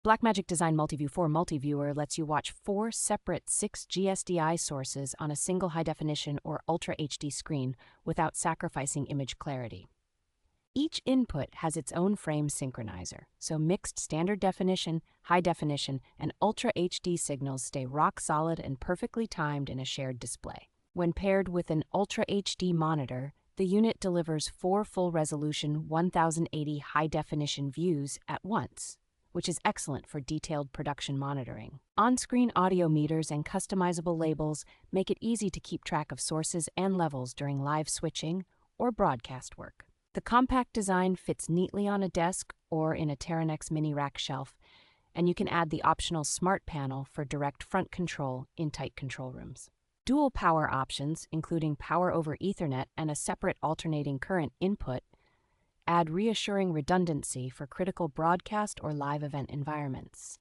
Blackmagic Design MultiView 4 MultiViewer lets you watch 4 separate 6G SDI sources on a single high-definition or Ultra HD screen without sacrificing image clarity. Each input has its own frame synchronizer, so mixed standard definition, high definition, and Ultra HD signals stay rock solid and perfectly timed in a shared display. When paired with an Ultra HD monitor, the unit delivers 4 full-resolution 1080 high-definition views at once, which is excellent for detailed production monitoring. On-screen audio meters and customizable labels make it easy to keep track of sources and levels during live switching or broadcast work. The compact design fits neatly on a desk or in a Teranex Mini rack shelf, and you can add the optional Smart Panel for direct front control in tight control rooms. Dual power options, including power over Ethernet and a separate alternating current input, add reassuring redundancy for critical broadcast or live event environments.